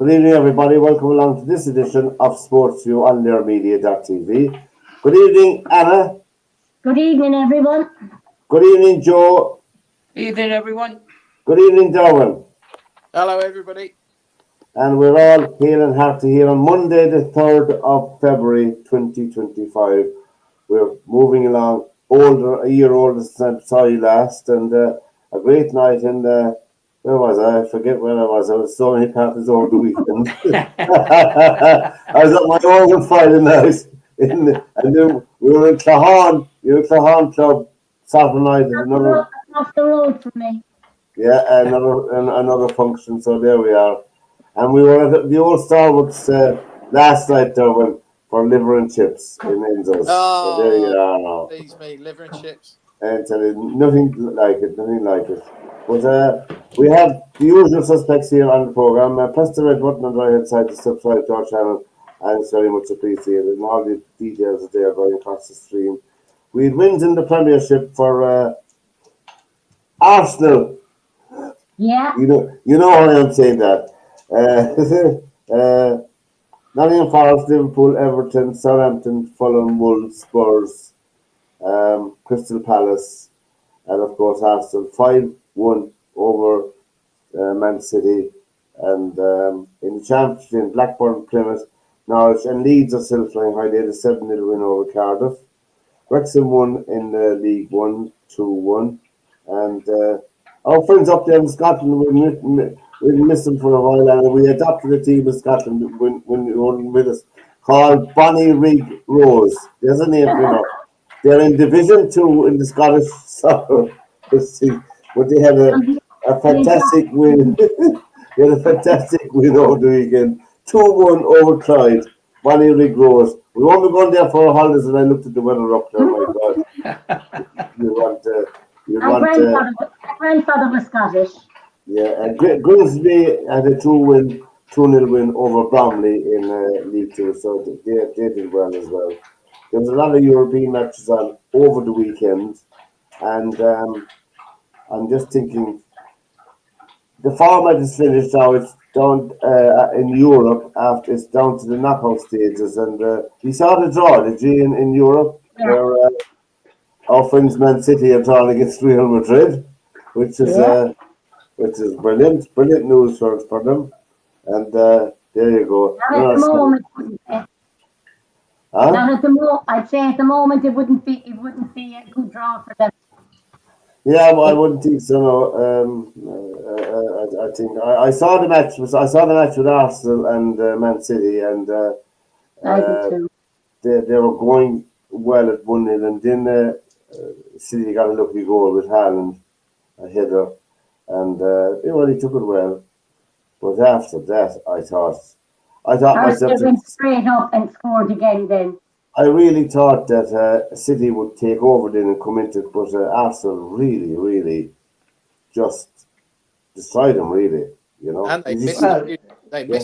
Good evening, everybody. Welcome along to this edition of SportsView on LearMedia.tv. Good evening, Anna. Good evening, everyone. Good evening, Joe. Evening, everyone. Good evening, Derwynne. Hello, everybody. And we're all hale and hearty here on Monday, the 3rd of February 2025. We're moving along a year older than I saw you last, and a great night in where was I? I forget where I was. I was so many parties over the weekend. I was at my own Friday night, and then we were in Clahan, Clahan Club Saturday night. Off the road from me. Yeah, another function. So there we are, and we were at the old Starbucks last night, Derwynne, for liver and chips in Enzo's. So there you are now. Please me, liver and chips. And tell you, nothing like it. But we have the usual suspects here on the program. Press the red button on the right hand side to subscribe to our channel, and it's very much appreciated. And all the details that they are going across the stream. We had wins in the Premiership for Arsenal. Yeah. You know why I'm saying that. Nottingham Forest, Liverpool, Everton, Southampton, Fulham, Wolves, Spurs, Crystal Palace, and of course Arsenal 5-1 over Man City, and in the Championship, Blackburn, Plymouth, Norwich, and Leeds are still flying high. They had a 7-0 win over Cardiff. Wrexham won in the League 1, 2-1, and our friends up there in Scotland, we missed them for a while, and we adopted a team in Scotland when you were with us called Bonnie Rig Rose. There's a name for them. They're in Division 2 in the Scottish soccer, but they had a fantastic win. They had a fantastic win over the weekend. 2-1 over Clyde. Bonnie Rig Rose. We won't be going there for holidays, and I looked at the weather up there. My God, My grandfather was Scottish. Yeah, and Grimsby had a 2-0 win over Bromley in League 2, so they did well as well. There was a lot of European matches on over the weekend, and I'm just thinking, the format is finished now. It's down in Europe after it's down to the knockout stages, and you saw the draw, did you, in Europe, where our friends Man City are drawing against Real Madrid, which is brilliant news for them, and there you go. Not at the moment. Not at the moment. I'd say at the moment it wouldn't be a good draw for them. Yeah, well, I wouldn't think so. No. I think I saw the match. I saw the match with Arsenal and Man City, and I did too. They were going well at 1-0, and then City got a lucky goal with Haaland, a header, and he took it well. But after that, I thought myself, they went straight up and scored again. Then I really thought that City would take over then and come into it, but Arsenal really just destroyed them, really. And they missed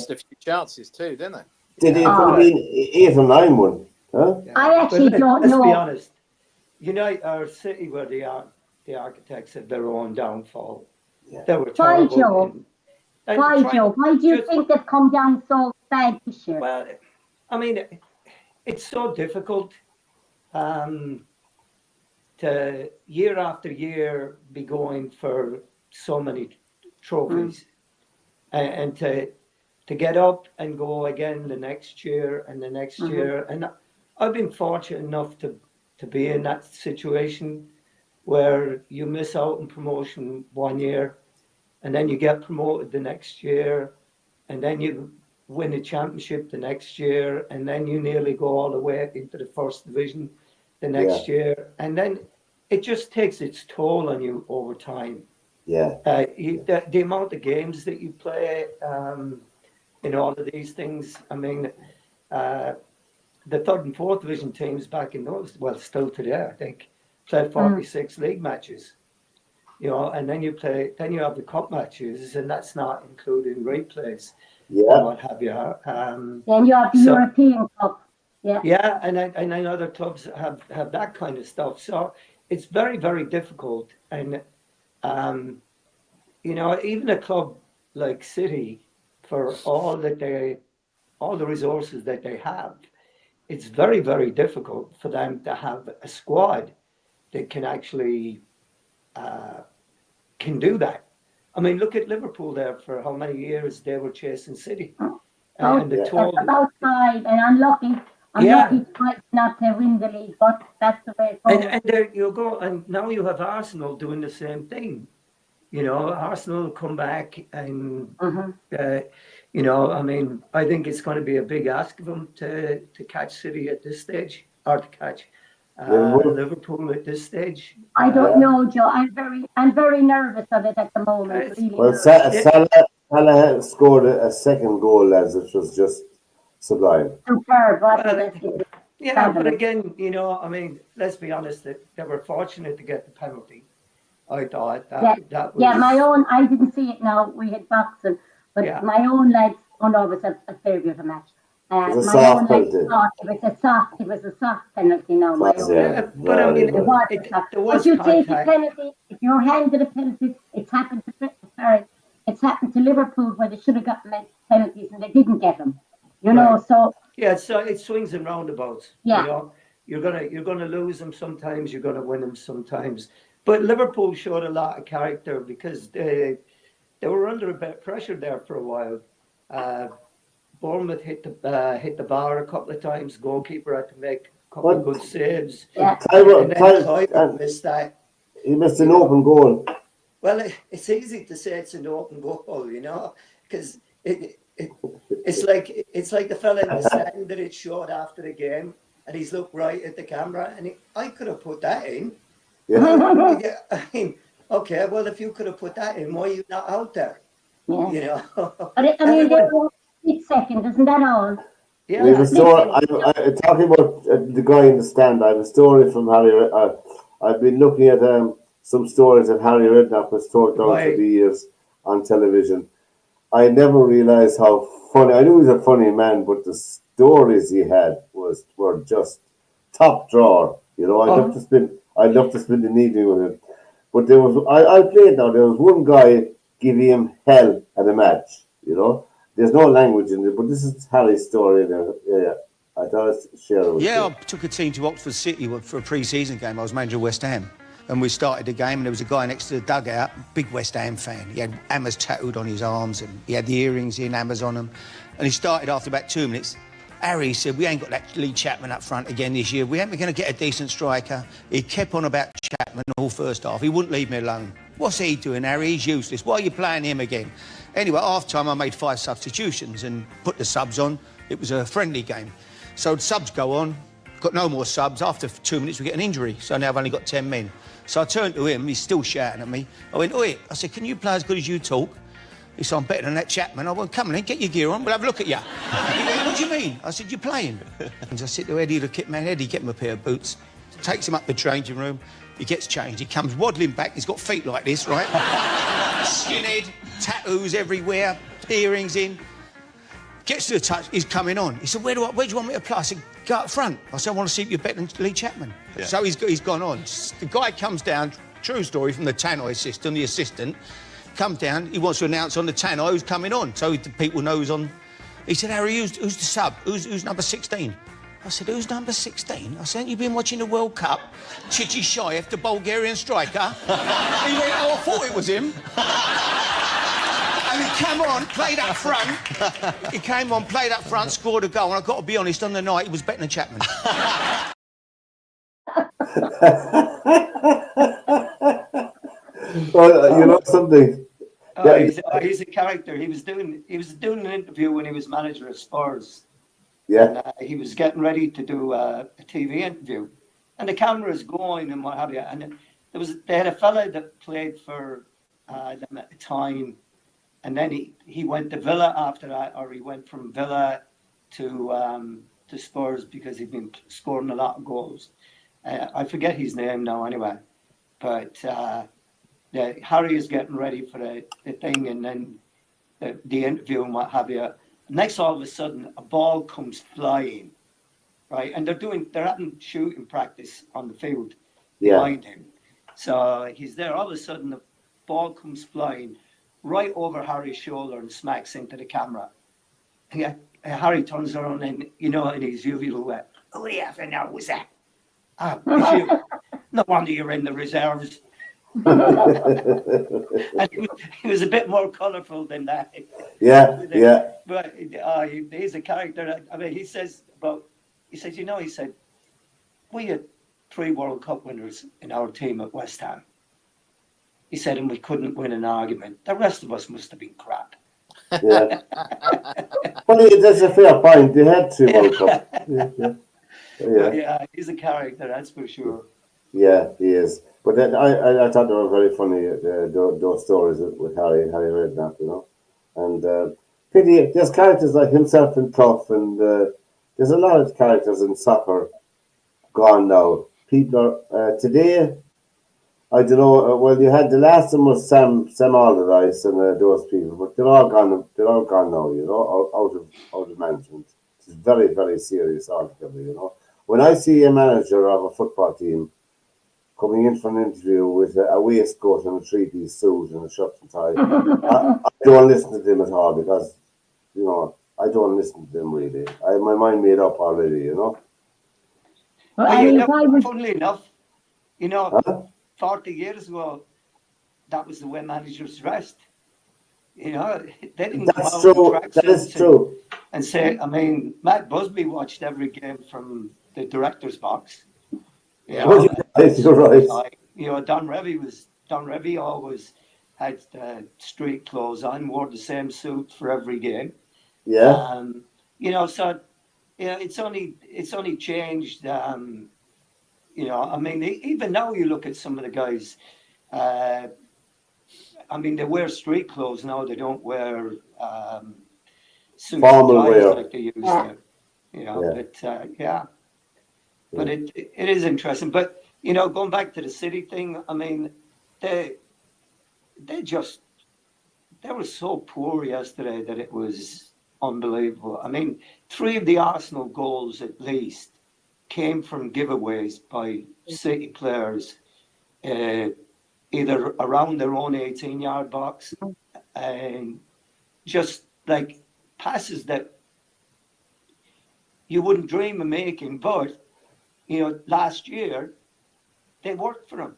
a few chances too, didn't they? Did it could have been 8 or 9-1? Huh? Yeah. I actually don't know. Let's be honest. Our City were the architects of their own downfall. Yeah. They were terrible. Why, Joe? Why do you think they've come down so bad this year? Well, I mean, it's so difficult to year after year be going for so many trophies, and to get up and go again the next year and the next year. And I've been fortunate enough to be in that situation where you miss out on promotion one year, and then you get promoted the next year, and then you win a championship the next year, and then you nearly go all the way into the first division the next year, and then it just takes its toll on you over time. Yeah. The amount of games that you play in all of these things. I mean, the third and fourth division teams back in those, well, still today, I think, play 46 league matches. And then you have the cup matches, and that's not including replays. Yeah. What have you? Then you have the European Cup. Yeah. Yeah, and then other clubs have that kind of stuff. So it's very, very difficult. And even a club like City, for all the resources that they have, it's very, very difficult for them to have a squad that can actually can do that. I mean, look at Liverpool there for how many years they were chasing City. And the Yeah, total, about 5, and I'm lucky twice not to win the league, but that's the way it goes. and there you go. And now you have Arsenal doing the same thing. You know, Arsenal come back and, you know, I mean, I think it's going to be a big ask of them to catch City at this stage, or to catch Liverpool at this stage. I don't know, Joe. I'm very nervous of it at the moment. Really Well, nervous. Salah scored a second goal, lads, which was just sublime. Superb, wasn't Well, it? yeah, but again, you know, I mean, let's be honest, that they were fortunate to get the penalty. I thought that was... Yeah, my own, I didn't see it now. We had boxing, but my own lads, oh no, it was a failure of a match. It was a my own soft lads penalty. thought it was a soft penalty now. My own. But I mean, It was there was but you take a contact. penalty, if you're handed a penalty, it's happened to Liverpool where they should have gotten penalties and they didn't get them. You know, so Yeah, so it swings and roundabouts. Yeah. You know, you're gonna lose them sometimes, you're gonna win them sometimes. But Liverpool showed a lot of character because they were under a bit of pressure there for a while. Bournemouth hit the bar a couple of times. Goalkeeper had to make a couple of good saves. yeah. And then Clive missed that. He missed an open goal. Well, it's easy to say it's an open goal, you know, because it's like the fella in the stand that it showed after the game, and he's looked right at the camera, and I could have put that in. Yeah. I mean, okay, well, if you could have put that in, why are you not out there? Yeah. You know. But I mean, they were 8 seconds, isn't that all? Yeah. We have a story. Talking about the guy in the stand, I have a story from Harry. I've been looking at some stories that Harry Redknapp has told down for the years on television. I never realised how funny. I knew he was a funny man, but the stories he had were just top drawer. You know, I'd love to spend an evening with him. But I played now. There was one guy giving him hell at a match. You know, there's no language in it, but this is Harry's story. Yeah. I thought I'd share it with you. Yeah, I took a team to Oxford City for a pre-season game. I was manager of West Ham. And we started the game, and there was a guy next to the dugout, big West Ham fan. He had hammers tattooed on his arms, and he had the earrings in, hammers on them. And he started after about 2 minutes. Harry said, we ain't got that Lee Chapman up front again this year. We ain't going to get a decent striker. He kept on about Chapman all first half. He wouldn't leave me alone. What's he doing, Harry? He's useless. Why are you playing him again? Anyway, half-time, I made 5 substitutions and put the subs on. It was a friendly game. So the subs go on, got no more subs. After 2 minutes, we get an injury. So now I've only got 10 men. So I turned to him, he's still shouting at me. I went, oi, I said, can you play as good as you talk? He said, I'm better than that Chapman. I went, come on then, get your gear on, we'll have a look at you. He went, what do you mean? I said, you're playing. And I said to Eddie, the kit man, Eddie, get him a pair of boots. Takes him up the changing room, he gets changed, he comes waddling back, he's got feet like this, right? Skinhead, tattoos everywhere, earrings in. Gets to the touch, he's coming on. He said, where do you want me to play? I said, go up front. I said, I want to see if you're better than Lee Chapman. Yeah. So he's gone on. The guy comes down, true story, from the tannoy system, the assistant, comes down, he wants to announce on the tannoy who's coming on, so the people know who's on. He said, Harry, who's the sub? Who's number 16? I said, who's number 16? I said, ain't you been watching the World Cup? Chichi Shaev, the Bulgarian striker. He went, oh, I thought it was him. And he came on, played up front. He came on, played up front, scored a goal. And I've got to be honest, on the night, he was better than Chapman. Well, you know something. He's a character. He was doing an interview when he was manager of Spurs. Yeah. And, he was getting ready to do a TV interview, and the camera's going and what have you. And they had a fella that played for them at the time. And then he went to Villa after that, or he went from Villa to Spurs because he'd been scoring a lot of goals. I forget his name now anyway. But Harry is getting ready for the thing, and then the interview and what have you. Next, all of a sudden, a ball comes flying, right? And they're having shooting practice on the field behind him. So he's there. All of a sudden, the ball comes flying right over Harry's shoulder and smacks into the camera. And Harry turns around and, in his usual way, who do you have to know was that? Ah, it's you. No wonder you're in the reserves. And he was a bit more colourful than that. Yeah, yeah. But he's a character. I mean, he says, we had 3 World Cup winners in our team at West Ham. He said, and we couldn't win an argument. The rest of us must have been crap. Yeah. Well, that's a fair point. They had 3 World Cup. Yeah, he's a character, that's for sure. Yeah, he is. But then I thought they were very funny, those stories with Harry Redknapp, And there's characters like himself in Tough, and there's a lot of characters in soccer gone now. People are, today, I don't know, well, you had the last one was Sam Allardyce and those people, but they're all gone now, out of management. It's very, very serious altogether. When I see a manager of a football team coming in for an interview with a waistcoat and a 3-piece suit and a shirt and tie, I don't listen to them at all because, I don't listen to them really. I have my mind made up already, Well, funnily enough, Huh? 40 years ago, that was the way managers dressed. They didn't come That's out true. in That is tracksuits true. and say, I mean, Matt Busby watched every game from the director's box. Well, you're right. Don Revy always had street clothes on, wore the same suit for every game. Yeah. So it's only changed. I mean, even now you look at some of the guys. I mean, they wear street clothes now. They don't wear suits Formal and ties wear. like they used to. But it is interesting. But going back to the City thing, I mean, they were so poor yesterday that it was unbelievable. I mean, 3 of the Arsenal goals at least came from giveaways by City players, either around their own 18-yard box and just like passes that you wouldn't dream of making. But, last year they worked for him,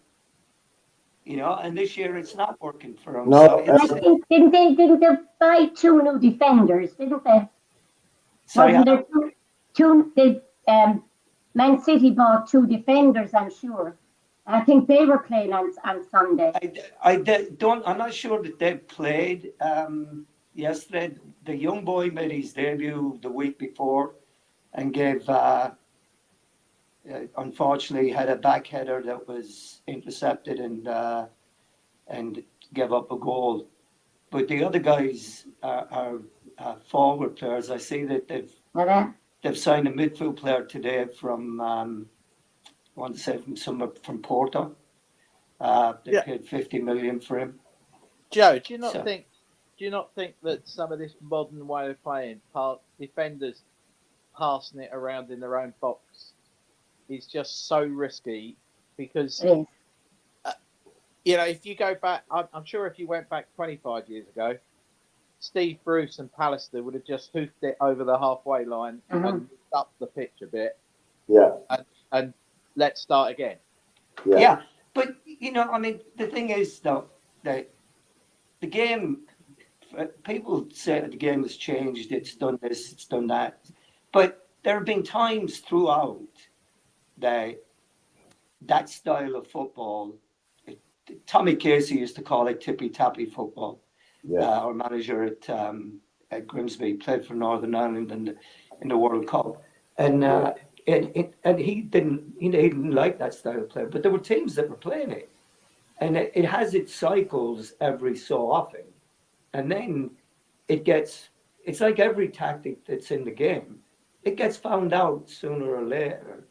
and this year it's not working for him. No, So I think didn't they buy 2 new defenders, didn't they? Wasn't there Man City bought 2 defenders, I'm sure. I think they were playing on Sunday. I'm not sure that they played yesterday. The young boy made his debut the week before and gave, unfortunately, had a back header that was intercepted and gave up a goal. But the other guys are forward players. I see that they've signed a midfield player today from, I want to say from Porto. They paid 50 million for him. Joe, do you not think that some of this modern way of playing, defenders passing it around in their own box, is just so risky? Because if you go back, I'm sure if you went back 25 years ago, Steve Bruce and Pallister would have just hoofed it over the halfway line and up the pitch a bit. Yeah. And let's start again. Yeah. But, I mean, the thing is, though, that the game, people say that the game has changed, it's done this, it's done that. But there have been times throughout that style of football, Tommy Casey used to call it tippy-tappy football. Our manager at Grimsby played for Northern Ireland in the World Cup. And he didn't like that style of play, but there were teams that were playing it, and it has its cycles every so often, and then it's like every tactic that's in the game, it gets found out sooner or later,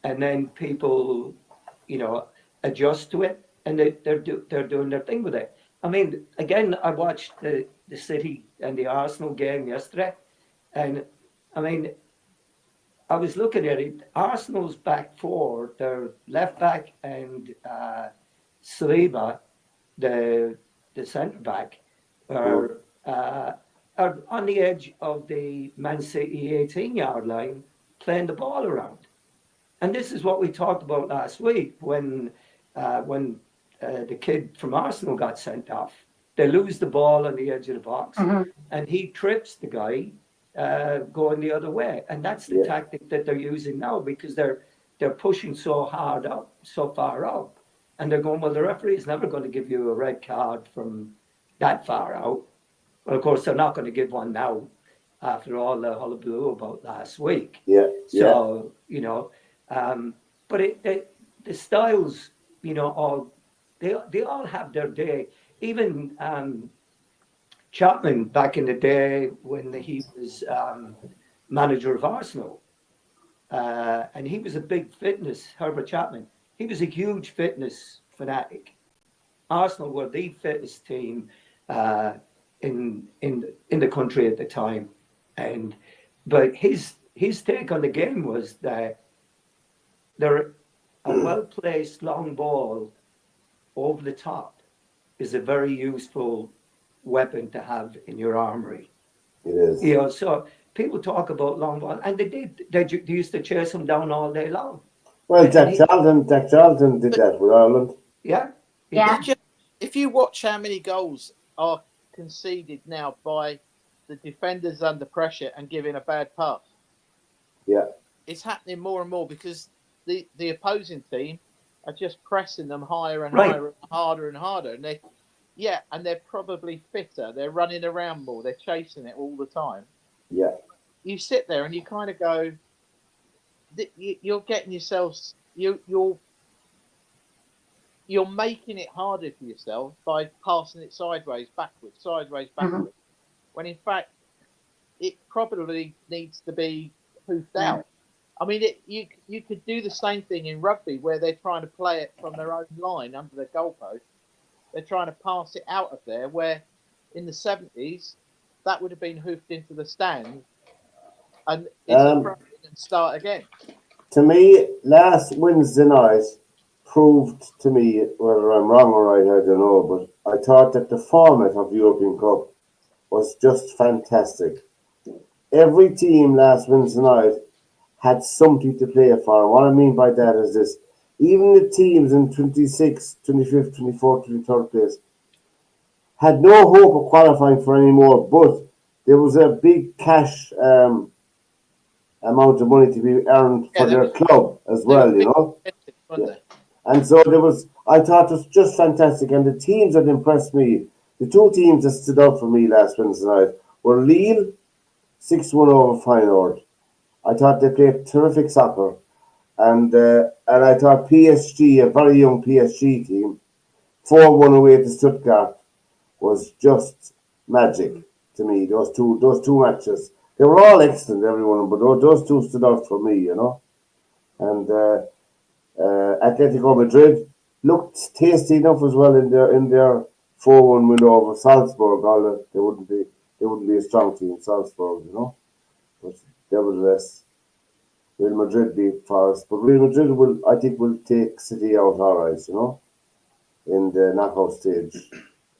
and then people, adjust to it, and they're doing their thing with it. I mean, again, I watched the City and the Arsenal game yesterday, and I mean, I was looking at it. Arsenal's back 4, their left back and Saliba, the centre back, are on the edge of the Man City 18-yard line playing the ball around. And this is what we talked about last week when the kid from Arsenal got sent off. They lose the ball on the edge of the box, and he trips the guy going the other way. And that's the tactic that they're using now, because they're pushing so hard up, so far up. And they're going, well, the referee is never going to give you a red card from that far out. Well, of course, they're not going to give one now after all the hullabaloo about last week. So, you know, but the styles, you know, they all have their day. Even Chapman back in the day when he was manager of Arsenal, and he was a big fitness, Herbert Chapman. He was a huge fitness fanatic. Arsenal were the fittest team in the country at the time, but his take on the game was that a well-placed long ball over the top is a very useful weapon to have in your armory. It is. You know, so people talk about long ball, and they used to chase him down all day long. Well, Jack Charlton did that with Ireland. Yeah. If you watch how many goals are conceded now by the defenders under pressure and giving a bad pass, it's happening more and more because the opposing team are just pressing them higher and higher and harder and harder, and they're probably fitter. They're running around more. They're chasing it all the time. Yeah. You sit there and you kind of go, you're getting yourselves, you're making it harder for yourself by passing it sideways, backwards, when in fact it probably needs to be hoofed out. I mean, you could do the same thing in rugby where they're trying to play it from their own line under the goalpost. They're trying to pass it out of there, where in the 70s that would have been hoofed into the stand and and start again. To me, last Wednesday night proved to me, whether I'm wrong or right, I don't know, but I thought that the format of the European Cup was just fantastic. Every team last Wednesday night had something to play for. What I mean by that is this: even the teams in 26th, 25th, 24th, 23rd place had no hope of qualifying for any more, but there was a big cash amount of money to be earned for their club as well, you know. And so I thought it was just fantastic. And the teams that impressed me, the two teams that stood out for me last Wednesday night were Lille, 6-1 over Feyenoord. I thought they played terrific soccer. And I thought PSG, a very young PSG team, 4-1 away to Stuttgart, was just magic to me. Those two matches. They were all excellent, every one of them, but those two stood out for me, you know. And Atletico Madrid looked tasty enough as well in their 4-1 win over Salzburg. Although they wouldn't be a strong team, Salzburg, you know. But nevertheless, Real Madrid beat Forest, but Real Madrid will take City out alright, you know, in the knockout stage.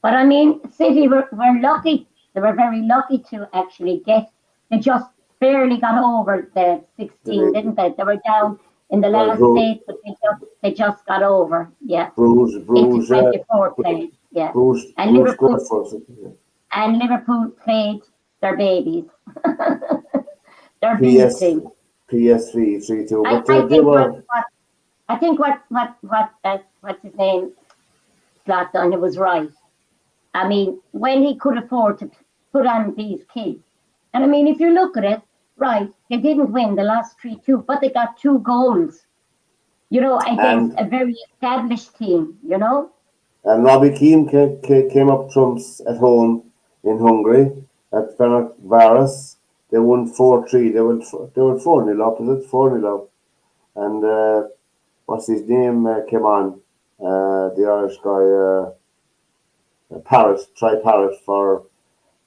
But I mean, City were lucky. They were very lucky to actually get. They just barely got over the 16, didn't they? They were down in the last stage, but they just got over. Yeah. Bruges, into 24 played. Yeah. And Liverpool played their babiys. Their baby team. PSV 3-2. I think what's his name, Zlatan, it was right. I mean, when he could afford to put on these kids. And I mean, if you look at it, right, they didn't win the last 3-2, but they got 2 goals, you know, against a very established team, you know. And Robbie Keane came up trumps at home in Hungary at Ferencváros. They won 4-3. They went 4-0 up, is it? 4-0 up. And what's his name came on? The Irish guy, Parrott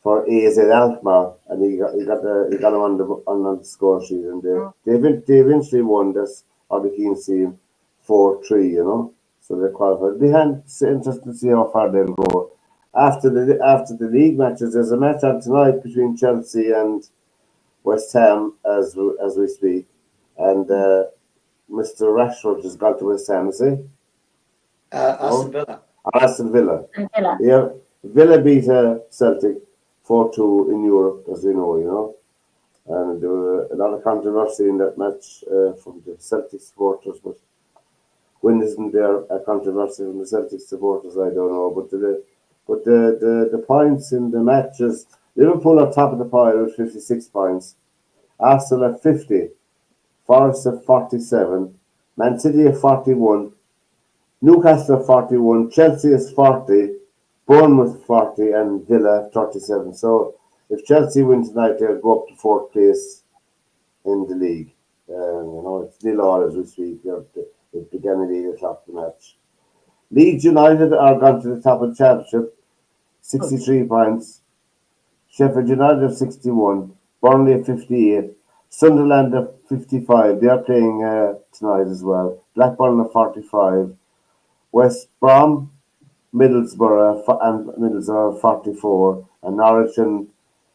for AZ Alkmaar, and he got him on the score sheet, and they eventually won this Robbie Keane's team 4-3, you know. So they qualified. It's interesting to see how far they'll go. after the league matches, there's a match on tonight between Chelsea and West Ham as we speak, and Mr. Rashford has gone to West Ham, is he? Aston Villa. Aston Villa. Villa. Yeah, Villa beat Celtic 4-2 in Europe, as we know, and there was a lot of controversy in that match from the Celtic supporters, but when isn't there a controversy from the Celtic supporters? I don't know, but the points in the matches, Liverpool are top of the pile with 56 points, Arsenal at 50, Forest at 47, Man City at 41, Newcastle at 41, Chelsea is 40, Bournemouth 40, and Villa 37. So if Chelsea win tonight, they'll go up to fourth place in the league. It's nil all as we speak. It began at 8 o'clock the match. Leeds United are gone to the top of the championship, 63 points. Sheffield United at 61, Burnley at 58, Sunderland at 55. They are playing tonight as well. Blackburn at 45, West Brom, Middlesbrough at 44, and Norwich and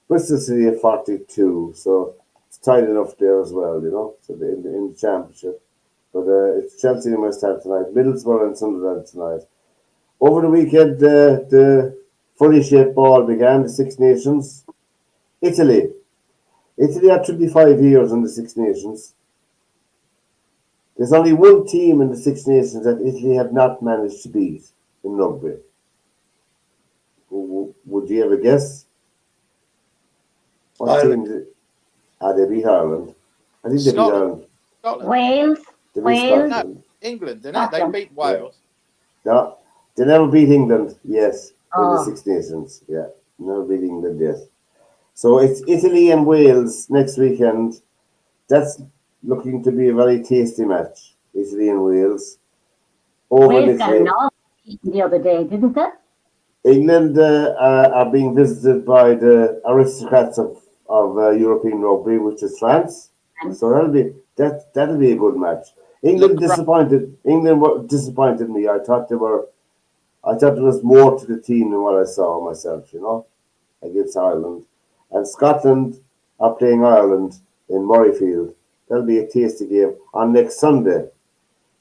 Bristol City at 42. So it's tight enough there as well, So in the championship. But it's Chelsea and West Ham tonight, Middlesbrough and Sunderland tonight. Over the weekend, the fully shaped ball began, the Six Nations. Italy are 25 years in the Six Nations. There's only one team in the Six Nations that Italy have not managed to beat in rugby. Would you have a guess? What team did they beat Ireland? I think they beat Ireland. Scotland. Wales. They beat Wales. Scotland. No, England, didn't it? They beat Wales. No, they never beat England, yes, in the Oh. Six Nations. Yeah, never beat England, yes. So it's Italy and Wales next weekend. That's looking to be a very tasty match. Italy and Wales. Over Wales in got Italy. an off the other day, didn't they? England are being visited by the aristocrats of European rugby, which is France. So that'll be a good match. England disappointed me. I thought there was more to the team than what I saw myself, against Ireland. And Scotland are playing Ireland in Murrayfield. That'll be a tasty game on next Sunday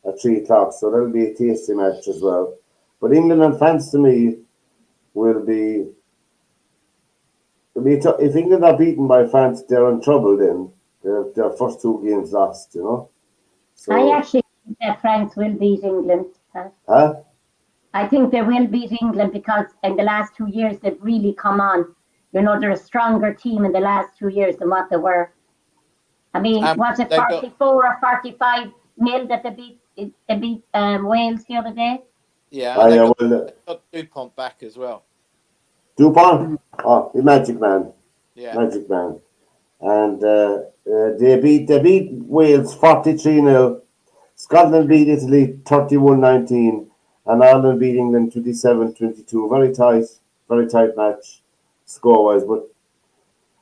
at 3 o'clock. So that'll be a tasty match as well. But England and France to me will be if England are beaten by France, they're in trouble then. Their first 2 games lost, So, I actually think that France will beat England. Huh? I think they will beat England because in the last 2 years they've really come on. They're a stronger team in the last 2 years than what they were. I mean, was it 44 or 45 nil that they beat Wales the other day? Yeah, they got DuPont back as well. DuPont? Oh, the Magic Man. Yeah. Magic Man. And they beat Wales 43-0. Scotland beat Italy 31-19. And Ireland beat England 27-22. Very tight match score-wise. But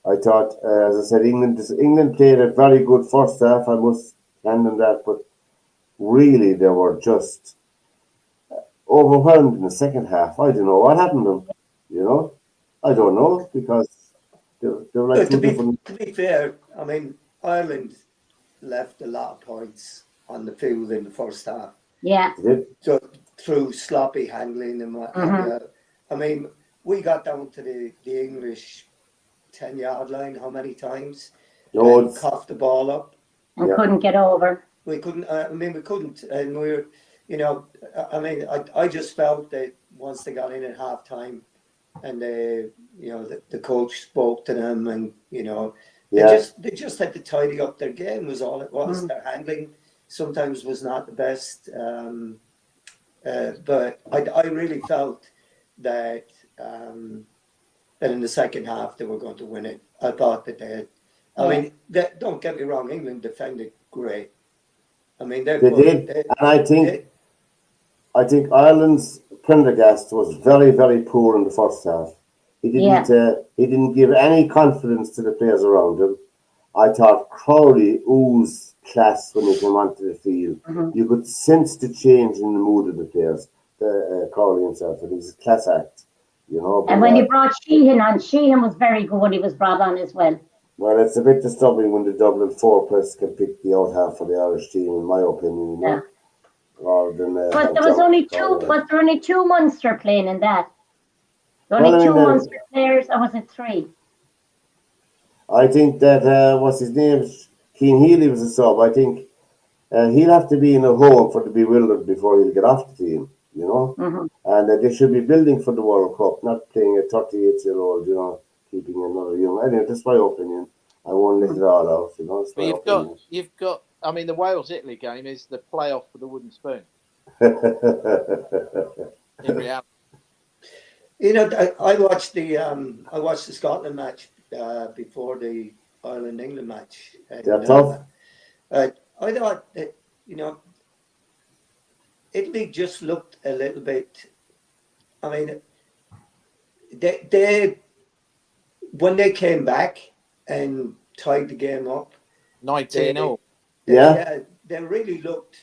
I thought, as I said, England played a very good first half. I must hand them that. But really, they were just overwhelmed in the second half. I don't know what happened to them. I don't know because they were like two different. To be fair, I mean, Ireland left a lot of points on the field in the first half. Yeah. So through sloppy handling and what have you. I mean, we got down to the English 10-yard line how many times? And coughed the ball up. And couldn't get over. We couldn't, we couldn't. And we were, I just felt that once they got in at halftime and the coach spoke to them and, they just had to tidy up their game was all it was. Their handling sometimes was not the best. But I really felt that in the second half they were going to win it. I thought that they had. I mean, don't get me wrong. England defended great. I mean, they did, and I think Ireland's Prendergast was very, very poor in the first half. He didn't give any confidence to the players around him. I thought Crowley oozed class when he came onto the field. You could sense the change in the mood of the players. Crowley himself, and he's a class act. you know. And But when you brought Sheehan on, Sheehan was very good when he was brought on as well. well, it's a bit disturbing when the Dublin four press can pick the out half of the Irish team, in my opinion, you know, Yeah. rather than But there was only two. Was there only two Munster playing in that? Well, Only I mean, two Munster players, or was it three? I think that what's his name? Keane Healy was a sub. I think he'll have to be in a home for the bewildered before he'll get off the team, you know. Mm-hmm. And they should be building for the World Cup, not playing a 38-year-old, you know, keeping another young. Anyway, that's my opinion. I won't let it all out, you know. It's But my opinion. you've got. I mean, the Wales-Italy game is the playoff for the wooden spoon. In reality, You know, I watched the Scotland match before the Ireland England match, They're and tough. I thought that, you know, Italy just looked a little bit. I mean, they when they came back and tied the game up, 19-0. Yeah. they really looked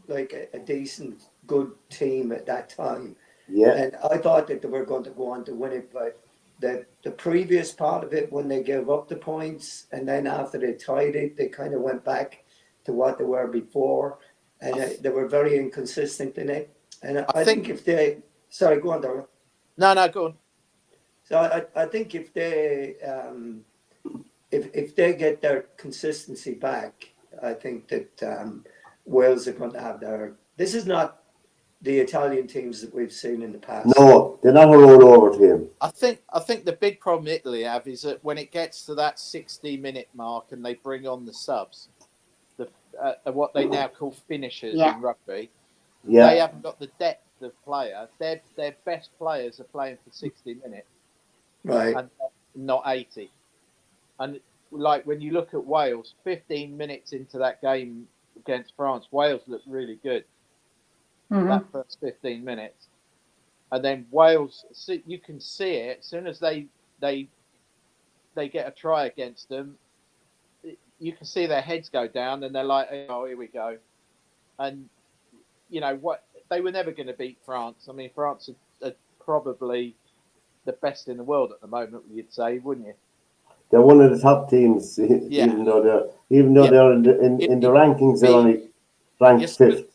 like a decent, good team at that time. Yeah. And I thought that they were going to go on to win it, but the previous part of it, when they gave up the points, and then after they tied it, they kind of went back to what they were before, and they were very inconsistent in it. And I think if they, sorry, go on, Derwynne. No, go on. So I think if they if they get their consistency back, I think that Wales are going to have their. This is not the Italian teams that we've seen in the past. No, they're not a rollover team. I think the big problem Italy have is that when it gets to that 60-minute mark and they bring on the subs, the what they now call finishers in rugby, they haven't got the depth of player. Their best players are playing for 60 minutes, right, and not 80. And like when you look at Wales, 15 minutes into that game against France, Wales looked really good. That first 15 minutes. And then Wales, you can see it as soon as they get a try against them. You can see their heads go down, and they're like, "Oh, here we go." And you know what? They were never going to beat France. I mean, France are probably the best in the world at the moment. You'd say, wouldn't you? They're one of the top teams, even though they're in the rankings. They're only ranked fifth.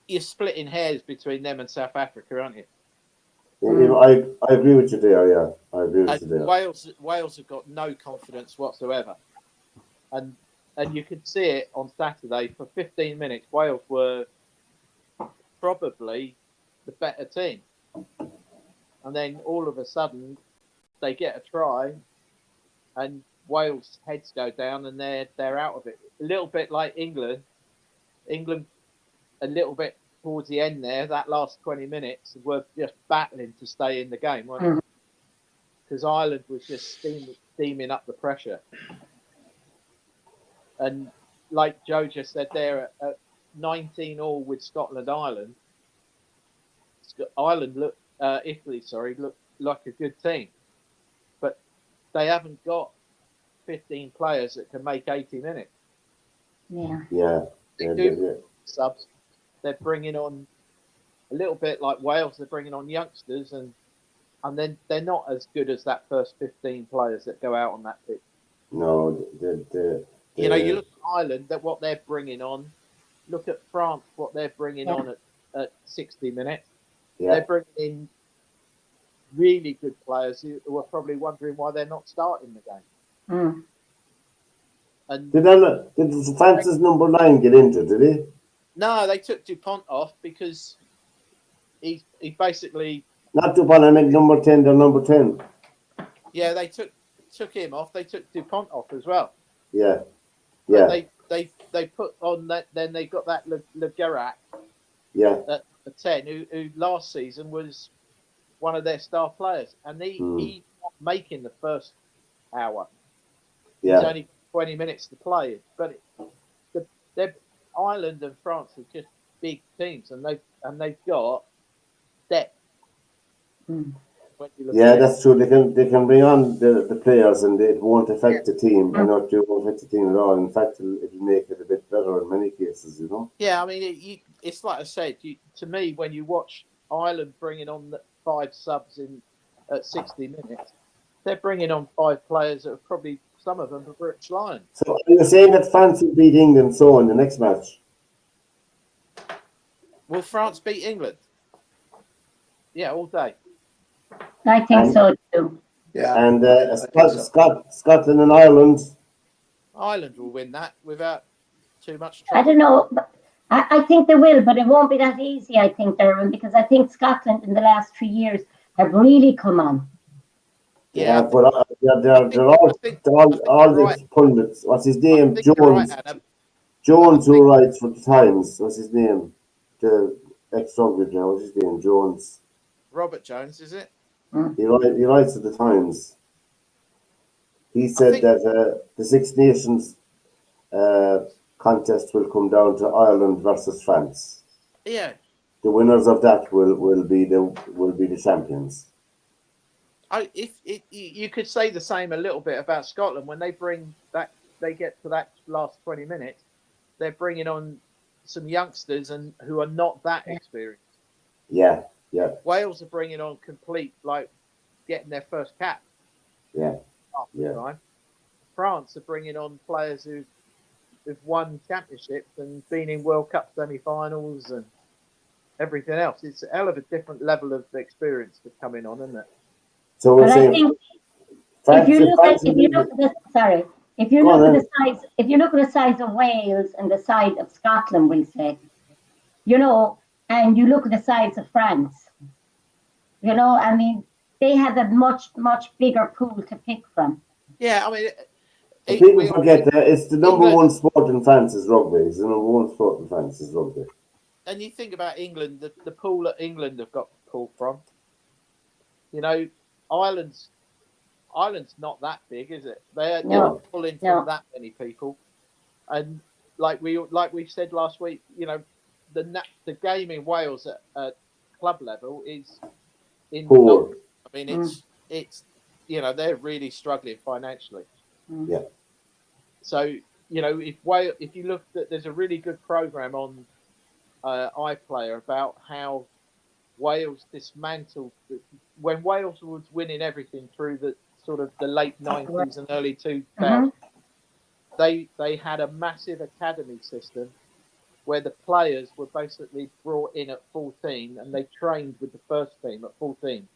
You're splitting hairs between them and South Africa, aren't you? I agree with you there. Yeah, I agree with you there. Wales have got no confidence whatsoever, and you could see it on Saturday for 15 minutes. Wales were probably the better team, and then all of a sudden they get a try, and Wales' heads go down, and they're out of it. A little bit like England. England, a little bit towards the end there, that last 20 minutes, were just battling to stay in the game, weren't it? Because Ireland was just steaming up the pressure. And like Joe just said there, at 19-all with Scotland-Ireland, Italy looked like a good team. But they haven't got 15 players that can make 80 minutes. Yeah. Subs. They're bringing on a little bit like Wales. They're bringing on youngsters, and then they're not as good as that first 15 players that go out on that pitch. No, you know, you look at Ireland, that what they're bringing on. Look at France, what they're bringing on at 60 minutes. Yeah. They're bringing in really good players who are probably wondering why they're not starting the game. And did France's number 9 get injured? Did he? No, they took Dupont off because he basically. Not Dupont. I meant number 10. They're number 10. Yeah, they took him off. They took Dupont off as well. Yeah. But they put on that. Then they got that Le Guérac. Yeah. At 10, who last season was one of their star players, and he's not making the first hour. Yeah. There's only 20 minutes to play, but they're Ireland and France are just big teams, and they've got depth. Yeah, that's true. They can bring on the players, and it won't affect the team. It won't affect the team at all. In fact, it'll make it a bit better in many cases. You know. Yeah, I mean, it's like I said. To me, when you watch Ireland bringing on the 5 subs in at 60 minutes, they're bringing on 5 players that are probably, some of them are British Lions. So you're saying that France will beat England so in the next match? Will France beat England? Yeah, all day. I think so too. Yeah. And I think so. Scotland and Ireland. Ireland will win that without too much I trouble. don't know. But I think they will, but it won't be that easy, I think, Derwynne, because I think Scotland in the last 3 years have really come on. Yeah, Yeah, but they're all right. the pundits. What's his I name? think you're right, Jones. Anna. Jones, I who think- writes for the Times. What's his name? The ex-rugby now. What's his name? Jones. Robert Jones, is it? He writes for the Times. He said think- that the Six Nations contest will come down to Ireland versus France. Yeah. The winners of that will be the champions. You could say the same a little bit about Scotland when they get to that last 20 minutes, they're bringing on some youngsters and who are not that experienced. Yeah. Wales are bringing on complete, like getting their first cap. Yeah. Half the time. France are bringing on players who've won championships and been in World Cup semi-finals and everything else. It's a hell of a different level of experience that's coming on, isn't it? So we're But I saying think France, if you look France at the size, if you look at the size of Wales and the size of Scotland, we'll say, and you look at the size of France, I mean, they have a much, much bigger pool to pick from. Yeah, I mean, people forget that it's the number one sport in France is rugby. It's the number one sport in France is rugby. And you think about England, the pool that England have got to pull from. Ireland's not that big, is it? They're not pulling from that many people. And like we said last week, the game in Wales at club level is in poor. I mean, it's they're really struggling financially. Yeah. So if you look at, there's a really good program on iPlayer about how Wales dismantled when Wales was winning everything through the sort of the late 90s and early 2000s. They had a massive academy system where the players were basically brought in at 14 and they trained with the first team at 14.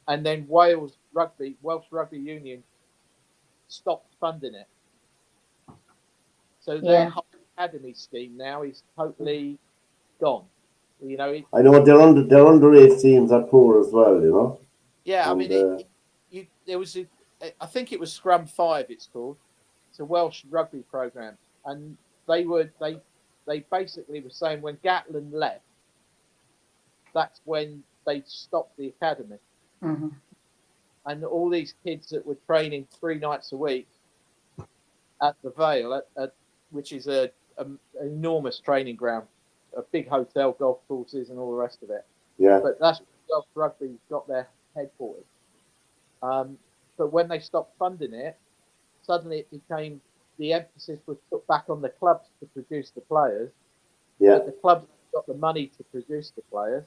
And then Welsh Rugby Union stopped funding it. So their whole academy scheme now is totally gone. I know their underage teams are poor as well. Yeah, and, I mean, there was I think it was Scrum 5. It's called. It's a Welsh rugby program, and they basically were saying when Gatland left, that's when they stopped the academy, and all these kids that were training 3 nights a week at the Vale, which is an enormous training ground, a big hotel, golf courses, and all the rest of it. Yeah. But that's where Welsh Rugby got their headquarters. But when they stopped funding it, suddenly it became the emphasis was put back on the clubs to produce the players. Yeah. But the clubs got the money to produce the players.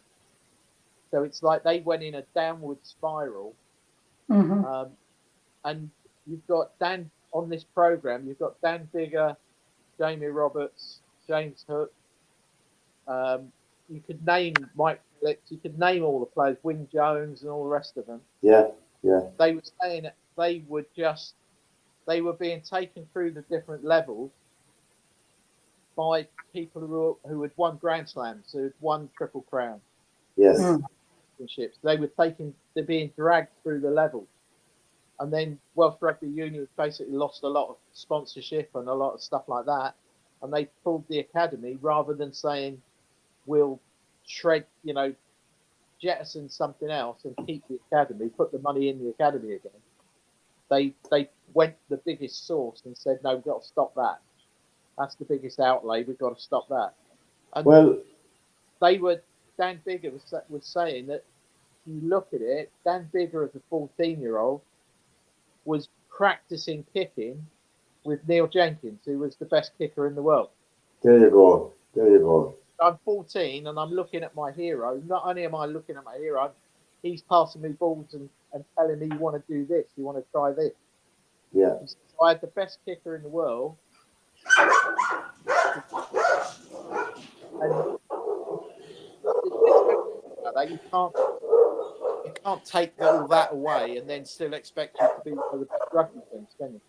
So it's like they went in a downward spiral. And you've got Dan on this program. You've got Dan Biggar, Jamie Roberts, James Hook. You could name Mike Phillips. You could name all the players, Wing Jones, and all the rest of them. Yeah. They were saying that they were being taken through the different levels by people who had won Grand Slams, who had won Triple Crown. Yes. Championships. They're being dragged through the levels. And then Welsh Rugby Union basically lost a lot of sponsorship and a lot of stuff like that. And they pulled the academy rather than saying, we'll jettison something else and keep the academy, put the money in the academy again. They went to the biggest source and said, no, we've got to stop that. That's the biggest outlay. We've got to stop that. And Dan Biggar was saying that if you look at it, Dan Biggar as a 14-year-old was practicing kicking with Neil Jenkins, who was the best kicker in the world. There you go. I'm 14 and I'm looking at my hero. Not only am I looking at my hero, I'm he's passing me balls and telling me you want to do this, you want to try this. Yeah. So I had the best kicker in the world, and there's no about that. You can't take all that away and then still expect you to be one of the best rugby teams, can you?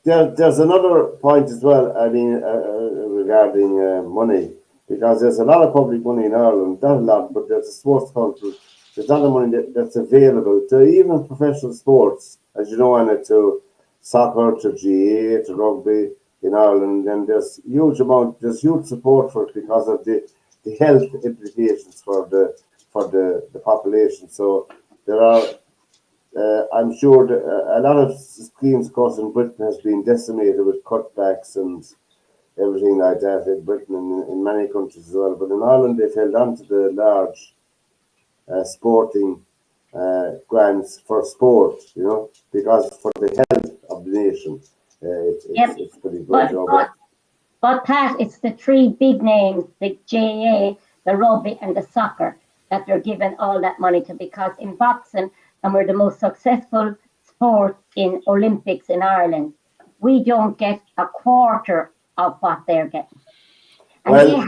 There's another point as well. I mean, regarding money, because there's a lot of public money in Ireland. Not a lot, but there's a sports council. There's a lot of money that's available to even professional sports, as you know, and to soccer, to GA, to rugby in Ireland. And there's huge support for it because of the health implications for the population. So there are. I'm sure that a lot of schemes, of course, in Britain has been decimated with cutbacks and everything like that in Britain and in many countries as well. But in Ireland, they've held on to the large sporting grants for sport, because for the health of the nation, it's pretty good. But Pat, it's the three big names, the GAA, the rugby, and the soccer, that they're given all that money to, because in boxing, and we're the most successful sport in Olympics in Ireland, we don't get a quarter of what they're getting. And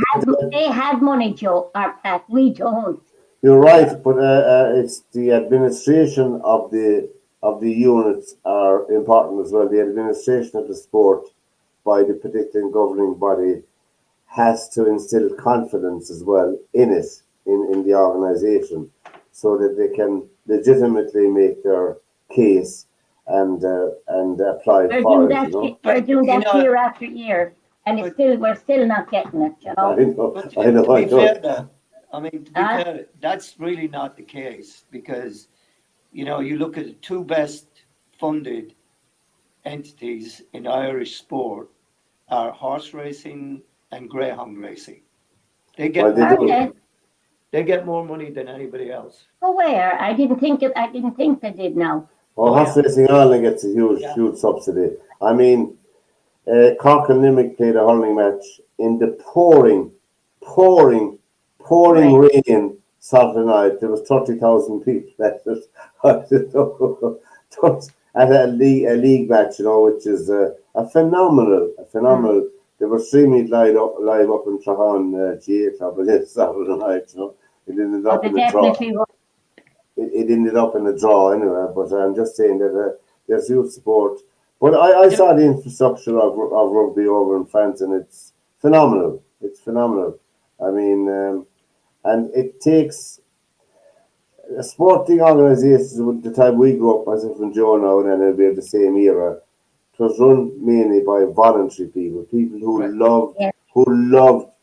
they have money, Joe, or Pat, we don't. You're right, but it's the administration of the units are important as well. The administration of the sport by the particular governing body has to instill confidence as well in it, in the organisation, so that they can legitimately make their case and apply for it. They're doing that year after year, and we're still not getting it. I know. To be fair, though, I mean, to be fair, that's really not the case, because you look at the two best funded entities in Irish sport are horse racing and greyhound racing. They get more money than anybody else. Oh, where? I didn't think they did now. Well, horse racing Ireland gets a huge subsidy. I mean, Cork and Limerick played a hurling match in the pouring rain Saturday night. There was 30,000 people at a league match, which is a phenomenal. They were streaming live up in Trahan GA Club against Saturday night. It ended up in a draw. It ended up in a draw anyway. But I'm just saying that there's huge support. But I saw the infrastructure of rugby over in France, and it's phenomenal. It's phenomenal. I mean, and it takes sporting organisations. At the time we grew up, myself and Joe now, and then it'll be the same era. It was run mainly by voluntary people who loved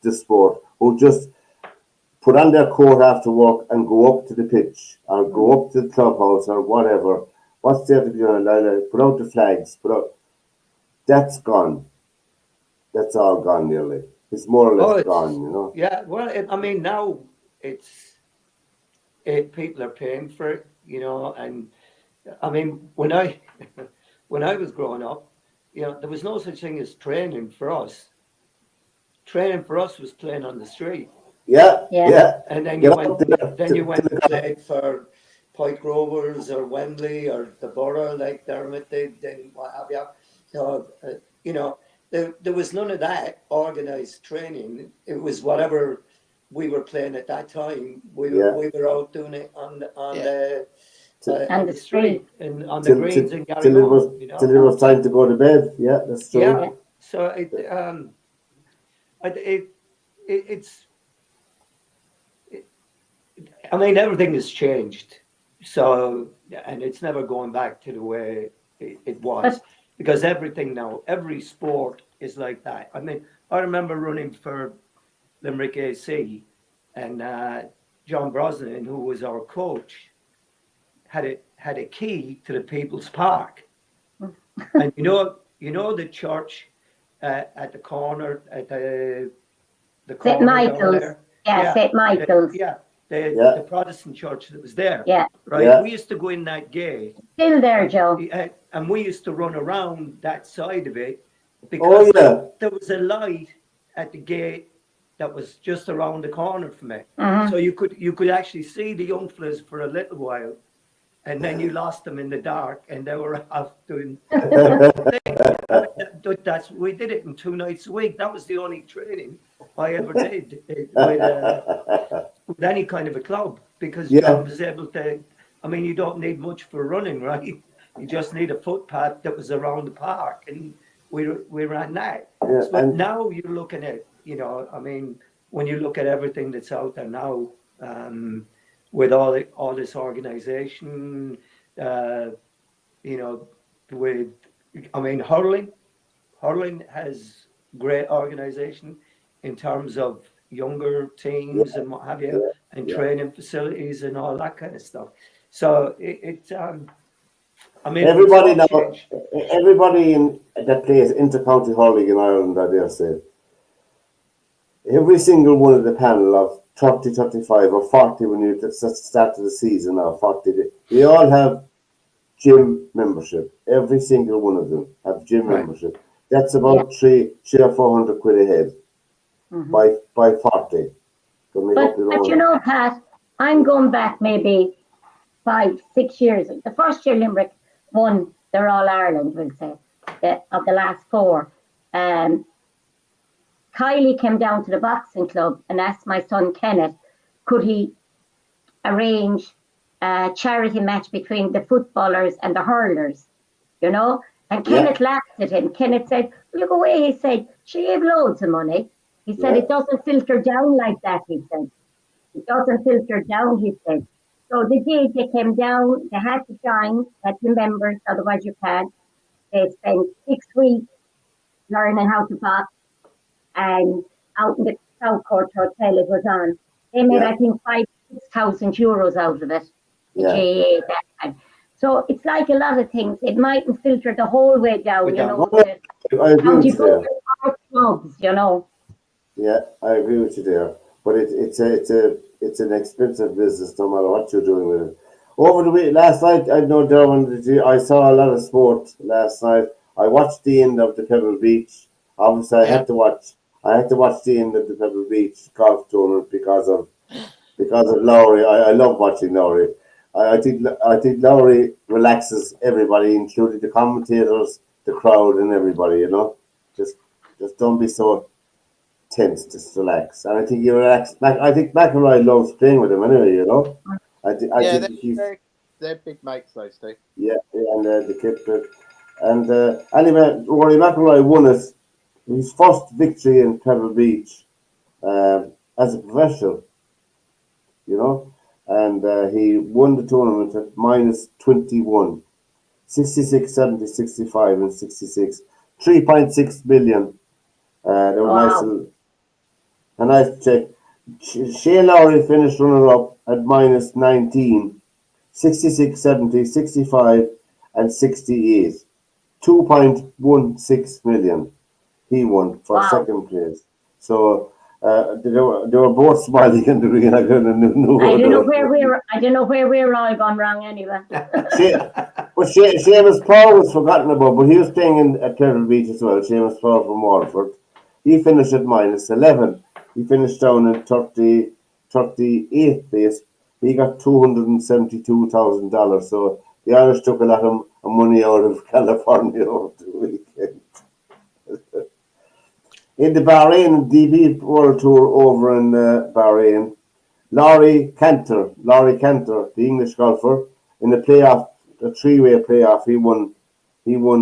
the sport, who just put on their coat after work and go up to the pitch or go up to the clubhouse or whatever. What's there to be done? Put out the flags. That's gone. That's all gone nearly. It's more or less gone, Yeah, well, I mean, now people are paying for it, and I mean, when I was growing up, there was no such thing as training for us. Training for us was playing on the street. Yeah. And then you went and played for Pike Rovers or Wembley or the Borough, like Dermot did, and what have you. So, there was none of that organised training. It was whatever we were playing at that time. We were out doing it on the street and on the greens in Garrymoon. Till it was time to go to bed. Yeah, that's true. Yeah. So it's. I mean, everything has changed. So, and it's never going back to the way it was, because everything now, every sport is like that. I mean, I remember running for Limerick AC, and John Brosnan, who was our coach, had a key to the People's Park. And the church at the corner, at the corner St. Michael's. There? Yeah, St. Michael's. The Protestant church that was there. Yeah. Right. Yeah. We used to go in that gate. Still there, Joe. And we used to run around that side of it, because there was a light at the gate that was just around the corner from me. Uh-huh. So you could actually see the young fellas for a little while, and then you lost them in the dark, and they were off doing. We did it in 2 nights a week. That was the only training I ever did with any kind of a club, because I was able to. I mean, you don't need much for running, right? You just need a footpath that was around the park, and we ran that. Yeah, but now you're looking at, I mean, when you look at everything that's out there now, with all this organization, with, I mean, hurling has great organization in terms of younger teams and what have you, and training facilities and all that kind of stuff. So I mean, everybody now, everybody that plays intercounty hurling in Ireland, I dare say, every single one of the panel of 30, 35 or 40 when you start of the season, or 40, they all have gym membership. Every single one of them have gym membership. That's about three or 400 quid a head by 40. But Pat, I'm going back maybe 5, 6 years. The first year Limerick won their All Ireland, we'll say, of the last 4. Kylie came down to the boxing club and asked my son Kenneth, could he arrange a charity match between the footballers and the hurlers, And Kenneth laughed at him. Kenneth said, look away, he said, she gave loads of money. He said, it doesn't filter down like that, he said. It doesn't filter down, he said. So they did, they came down, they had to join, had to members, otherwise you can't. They spent 6 weeks learning how to box, and out in the South Court Hotel it was on. They made, I think, 5,000-6,000 euros out of it, the GAA that time. So it's like a lot of things. It mightn't filter the whole way down, I agree with you there. Clubs, Yeah, I agree with you there. But it's an expensive business no matter what you're doing with it. Over the week, last night, I know, Derwynne, I saw a lot of sport last night. I watched the end of the Pebble Beach. Obviously, I had to watch the end of the Pebble Beach golf tournament because of Lowry. I love watching Lowry. I think Lowry relaxes everybody, including the commentators, the crowd, and everybody. Just don't be so tense. Just relax. And I think you relax. I think McIlroy loves playing with him anyway. I think they're big mates, those two. Yeah, and the kid. And anyway, Rory McIlroy won his first victory in Pebble Beach as a professional, and he won the tournament at minus 21, 66, 70, 65, and 66, 3.6 million. There was a nice check. Shane Lowry finished runner-up at minus 19, 66, 70, 65, and 68. 2.16 million he won for second place. So they were both smiling in the ring. I don't know where we're all gone wrong anyway. Seamus Power was forgotten about, but he was playing at Pebble Beach as well. Seamus Power from Waterford. He finished at minus 11. He finished down in 38th place. He got $272,000. So the Irish took a lot of money out of California over the weekend. In the Bahrain DP World Tour over in Bahrain, Laurie Cantor, the English golfer, in the three-way playoff, he won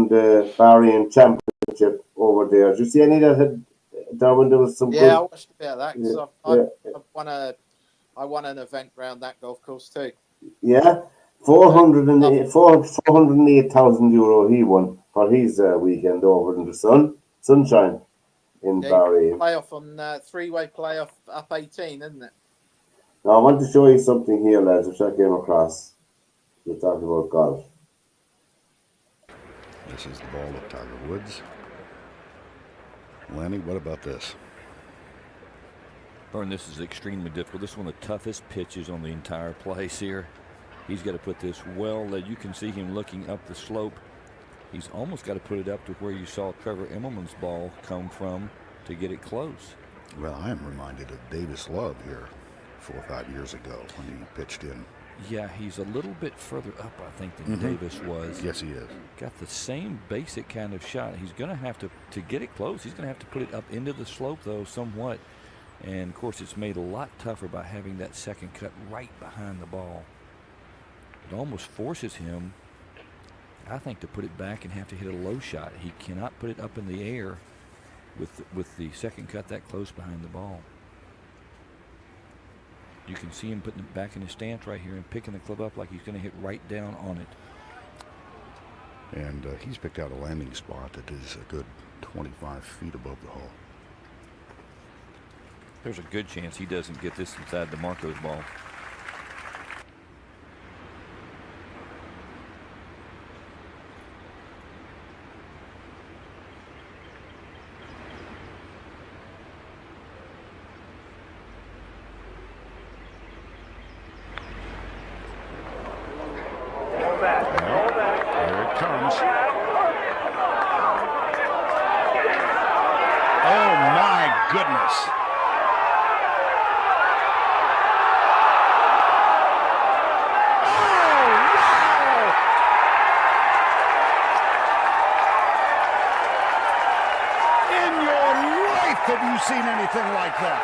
the Bahrain Championship over there. Did you see any of that? Derwynne, there was some. Yeah, I watched a bit of that because I won an event around that golf course too. Yeah. 408,000 euro he won for his weekend over in the sunshine in Bahrain. Playoff on three-way playoff up 18, isn't it? Now I want to show you something here, lads, which I came across. We're talking about golf. This is the ball of Tiger Woods. Lanny, what about this? Vern, this is extremely difficult. This is one of the toughest pitches on the entire place here. He's got to put this well. You can see him looking up the slope. He's almost got to put it up to where you saw Trevor Immelman's ball come from to get it close. Well, I am reminded of Davis Love here 4 or 5 years ago when he pitched in. Yeah, he's a little bit further up, I think, than Davis was. Yes, he is. Got the same basic kind of shot. He's going to have to get it close, he's going to have to put it up into the slope, though, somewhat. And, of course, it's made a lot tougher by having that second cut right behind the ball. It almost forces him, I think, to put it back and have to hit a low shot. He cannot put it up in the air with the second cut that close behind the ball. You can see him putting it back in his stance right here and picking the club up like he's going to hit right down on it. And he's picked out a landing spot that is a good 25 feet above the hole. There's a good chance he doesn't get this inside DeMarco's ball. Have you seen anything like that?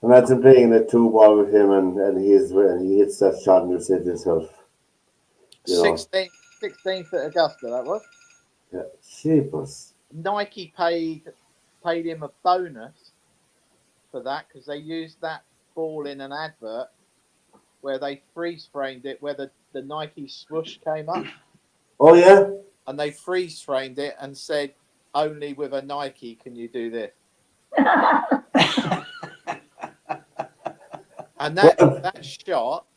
Imagine playing the 2 ball with him and he hits that shot and you say to yourself, 16th at Augusta, that was. Yeah, sheepers. Nike paid him a bonus for that because they used that ball in an advert where they freeze framed it, where the Nike swoosh came up. Oh yeah. And they freeze framed it and said, "Only with a Nike can you do this." And that shot,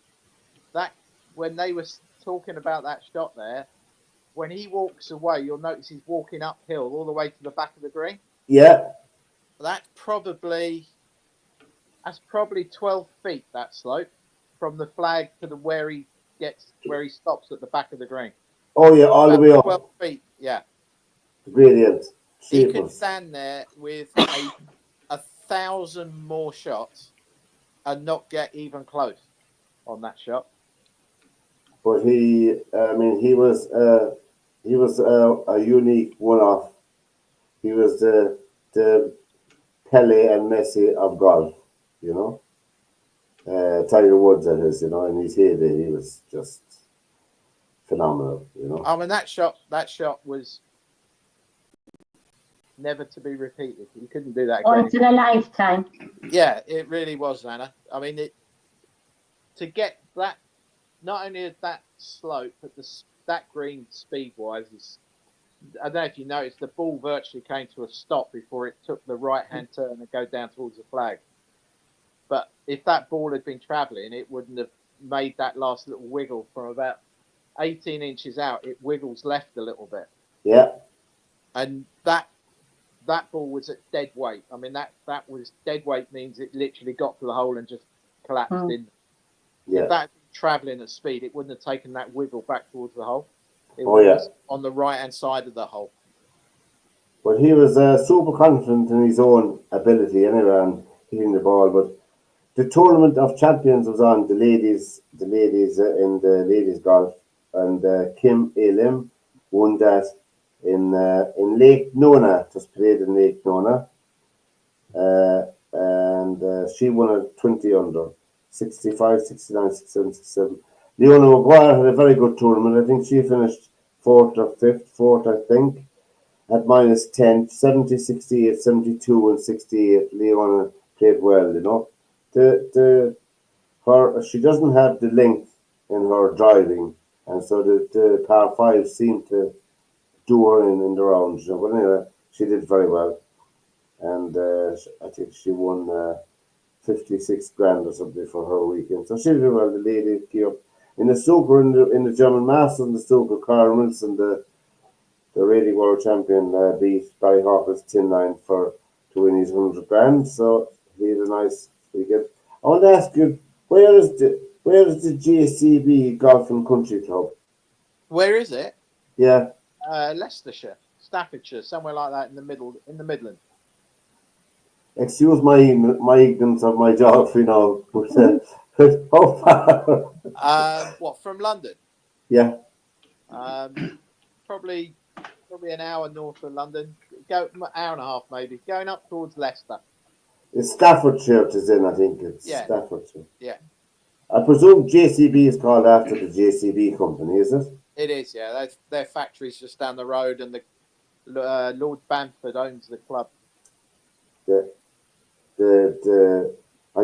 that when they were talking about that shot there, when he walks away, you'll notice he's walking uphill all the way to the back of the green. Yeah. That's probably 12 feet, that slope, from the flag to where he stops at the back of the green. Oh yeah, all the way up. 12 feet, yeah. Brilliant. He could stand there with 1,000 more shots and not get even close on that shot. But he was a unique one-off. He was the Pele and Messi of golf, Tiger Woods that is, in his heyday, he was just phenomenal, I mean, that shot was never to be repeated. You couldn't do that again. Once in a lifetime. Yeah, it really was, Anna. I mean, to get that, not only is that slope, but that green speed-wise is. I don't know if you noticed, the ball virtually came to a stop before it took the right-hand turn and go down towards the flag. But if that ball had been travelling, it wouldn't have made that last little wiggle from about 18 inches out. It wiggles left a little bit. Yeah. And that ball was at dead weight. I mean, that was dead weight means it literally got to the hole and just collapsed in. Yeah. If that had been travelling at speed, it wouldn't have taken that wiggle back towards the hole. It was on the right-hand side of the hole. But he was super confident in his own ability anyway and hitting the ball. But the Tournament of Champions was on, the ladies in the ladies golf, and Kim A-Lim won that in Lake Nona, just played in Lake Nona. And she won at 20 under, 65, 69, 67, 67. Leona Maguire had a very good tournament. I think she finished fourth, I think, at minus 10, 70, 68, 72, and 68. Leona played well, she doesn't have the length in her driving, and so the par 5 seemed to do her in the round. But anyway, she did very well. And I think she won 56 grand or something for her weekend. So she did well, the lady here. In the Super, in the German Masters, in the Super, Carl Wilson, the reigning world champion, beat Barry Hawkins 10-9 to to win his 100 grand. So he had a nice weekend. I want to ask you, where is the JCB Golf and Country Club? Where is it? Yeah. Leicestershire, Staffordshire, somewhere like that in the Midlands. Excuse my ignorance of my geography now, but how far? What, from London? Yeah. Probably an hour north of London. Hour and a half maybe. Going up towards Leicester. It's Staffordshire it is in, I think. It's Staffordshire. Yeah. I presume JCB is called after the JCB company, is it? It is, yeah. Their factory's just down the road, and the Lord Bamford owns the club. I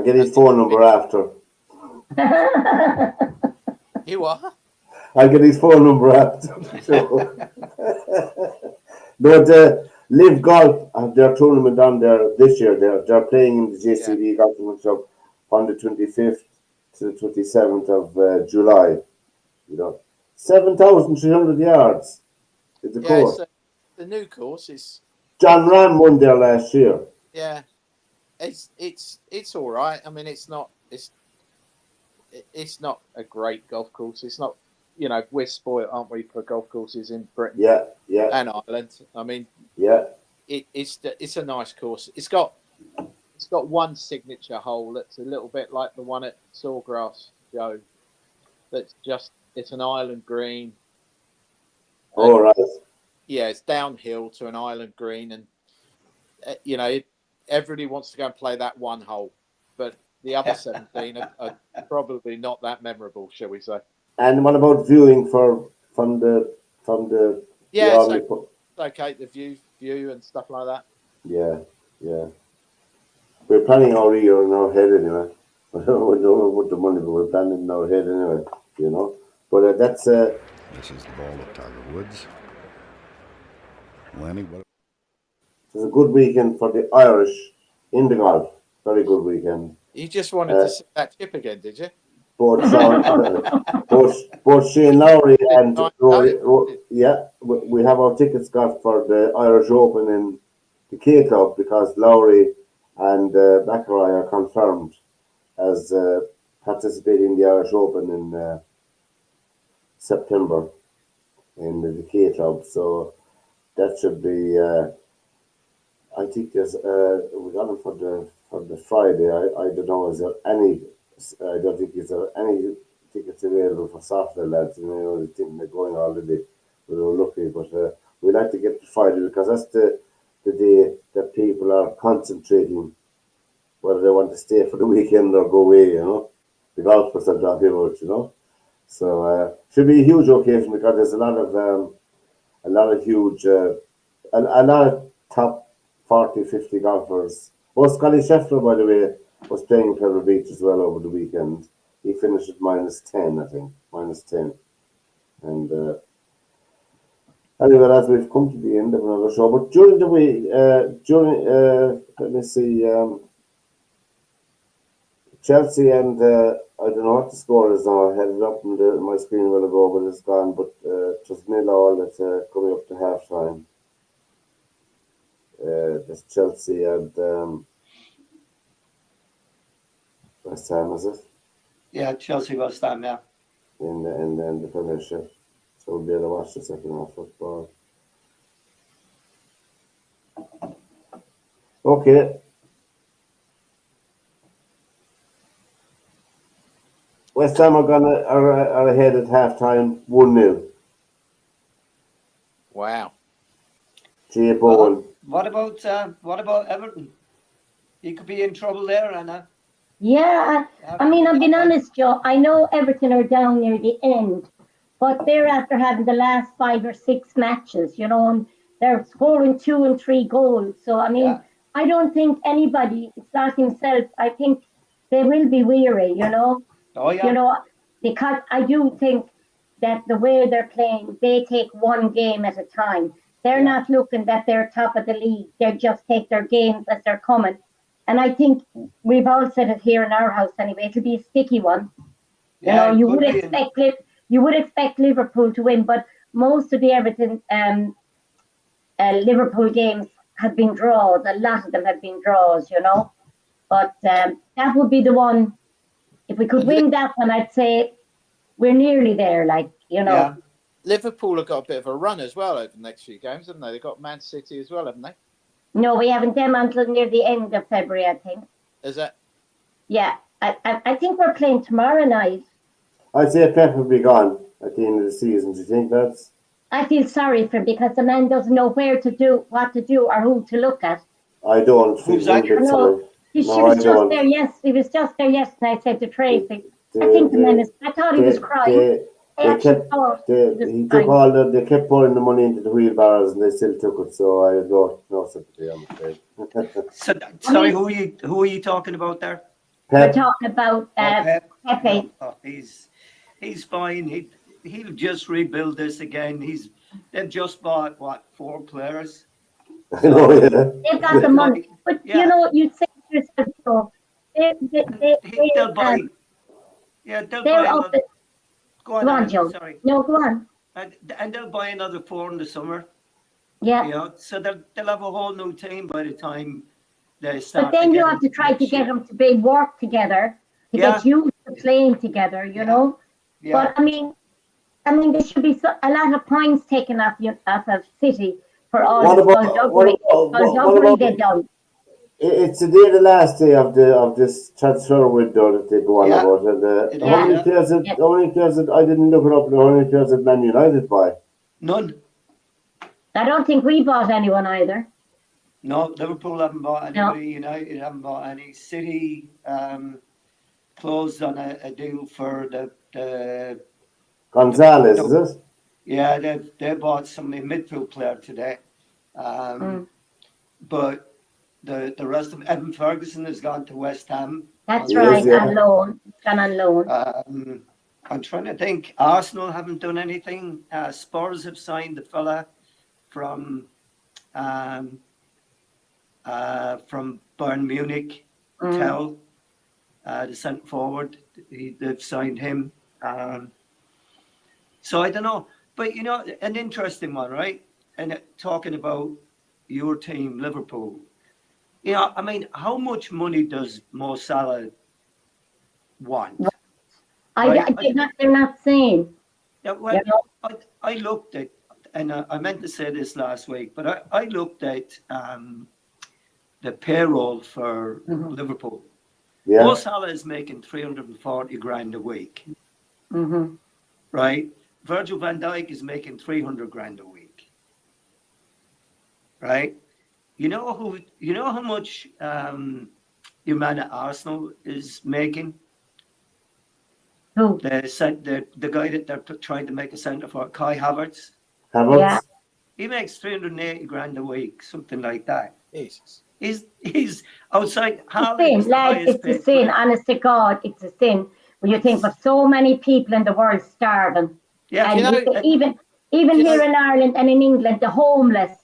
get his phone number after. You are? I'll get his phone number after. No, the Live Golf have their tournament on there this year. They're playing in the JCB Golf Club on the 25th to the 27th of July. 7,300 yards is the course. So the new course is. John Ram won there last year. Yeah, it's all right. I mean, it's not a great golf course. It's not. We're spoiled, aren't we, for golf courses in Britain? Yeah. And Ireland. I mean, it's a nice course. It's got one signature hole that's a little bit like the one at Sawgrass, Joe. It's an island green. All right. Yeah, it's downhill to an island green, and everybody wants to go and play that one hole, but the other 17 are probably not that memorable, shall we say? And what about viewing from the okay, the view and stuff like that. Yeah. We're planning our year in our head anyway. I don't know what the money, but we're planning in our head anyway. But that's. This is the ball of Tiger Woods. Lenny, what? It was a good weekend for the Irish in the golf. Very good weekend. You just wanted to see that chip again, did you? Both Shane Lowry and Rory, we have our tickets got for the Irish Open in the K Club because Lowry and McIlroy are confirmed as participating in the Irish Open in September in the K Club. So that should be. I think there's we got them for the Friday. I don't know. Is there any? I don't think there's any tickets available for Saturday, lads. They think they're going already. We were lucky, but we like to get to Friday because that's the day that people are concentrating whether they want to stay for the weekend or go away. The golfers are talking about. So should be a huge occasion because there's a lot of huge, a lot of top 40, 50 golfers. Scotty Scheffler, by the way, was playing in Pebble Beach as well over the weekend. He finished at -10, I think. -10. And anyway, as we've come to the end of another show, but during the week, let me see, Chelsea and I don't know what the score is now. I had it up on my screen a while ago, but it's gone. But it was 0-0 that's coming up to half time. That's Chelsea and West Ham, is it? Yeah, Chelsea West Ham, yeah. In the Premiership. So we'll be able to watch the second half of football. Okay. West Ham are ahead at half time, 1-0. Wow. Jay Bowen. What about Everton? He could be in trouble there, Anna. Yeah, I mean, I've been honest, Joe. I know Everton are down near the end, but they're after having the last 5 or 6 matches, and they're scoring 2 and 3 goals. So, I mean, I don't think anybody, it's not himself, I think they will be weary, Oh, yeah. Because I do think that the way they're playing, they take one game at a time. They're not looking that they're top of the league. They just take their games as they're coming. And I think we've all said it here in our house anyway. It'll be a sticky one. You would expect Liverpool to win, but most of the Everton Liverpool games have been draws. A lot of them have been draws, you know. But that would be the one. If we could win that one, I'd say we're nearly there. Like, you know. Yeah. Liverpool have got a bit of a run as well over the next few games, haven't they? They've got Man City as well, haven't they? No, we haven't them until near the end of February, I think. Is that? Yeah, I think we're playing tomorrow night. I'd say Pep will be gone at the end of the season. Do you think that's? I feel sorry for him because the man doesn't know what to do, or who to look at. I don't. Who's that? No, he was just there. Yes, he was just there yesterday. I said to Tracy, I think the man is. I thought he was crying. They kept pouring the money into the wheelbarrows and they still took it. So I got no sympathy, I'm afraid. So, sorry, who are you talking about there? We're talking about Pepe. Oh, he's fine. He'll just rebuild this again. They've just bought 4 players. I know, yeah. They've got the money, but you know, you say to yourself, so they'll buy. Yeah, they'll buy. Go on, Joe. Sorry. No, go on. And they'll buy another 4 in the summer. Yeah. You know, so they'll have a whole new team by the time they start. But then you have to try to get them to work together, to get used to playing together, you know. Yeah. But I mean, there should be a lot of points taken off of City for all the they've done. It's the last day of this transfer window that they go on about, and how many players that I didn't look it up. How many players that Man United buy? None. I don't think we bought anyone either. No, Liverpool haven't bought anybody. No. United haven't bought any. City closed on a deal for the Gonzalez, is it? Yeah, they bought some midfield player today, but. The rest of Evan Ferguson has gone to West Ham. That's right, on loan. Gone on loan. I'm trying to think. Arsenal haven't done anything. Spurs have signed the fella from Bayern Munich, Tell, the centre forward. They've signed him. So I don't know, but an interesting one, right? And talking about your team, Liverpool. I mean, how much money does Mo Salah want? They're not saying. Yeah, well, I looked at, and I meant to say this last week, but I looked at the payroll for Liverpool. Yeah. Mo Salah is making 340 grand a week. Mm-hmm. Right? Virgil van Dijk is making 300 grand a week. Right? You know how much your man at Arsenal is making? Who? The guy that they're trying to make a centre for, Kai Havertz. Yeah. He makes 380 grand a week, something like that. Jesus. He's outside. It's a sin. Honest to God, it's a sin. When you think of so many people in the world starving. Yeah. And even here in Ireland and in England, the homeless,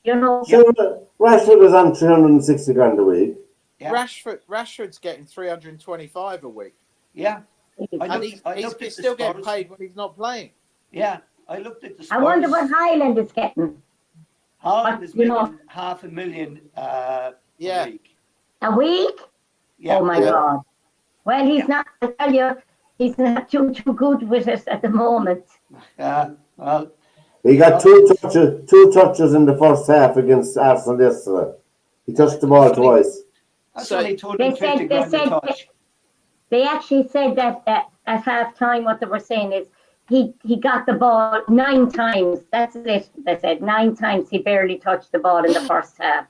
Rashford was on 360 grand a week. Yeah. Rashford's getting 325 a week. Yeah. And he's still getting paid when he's not playing. Yeah. I looked at the Spurs. I wonder what Highland is getting. Haaland is making $500,000 a week. A week? Yeah. Oh my God. Well, he's not, I tell you, he's not too good with us at the moment. Well, he got two touches in the first half against Arsenal yesterday. He touched the ball twice. That's only 250 grand a touch. They actually said that at half time, what they were saying is he got the ball 9 times. That's it. They said 9 times he barely touched the ball in the first half.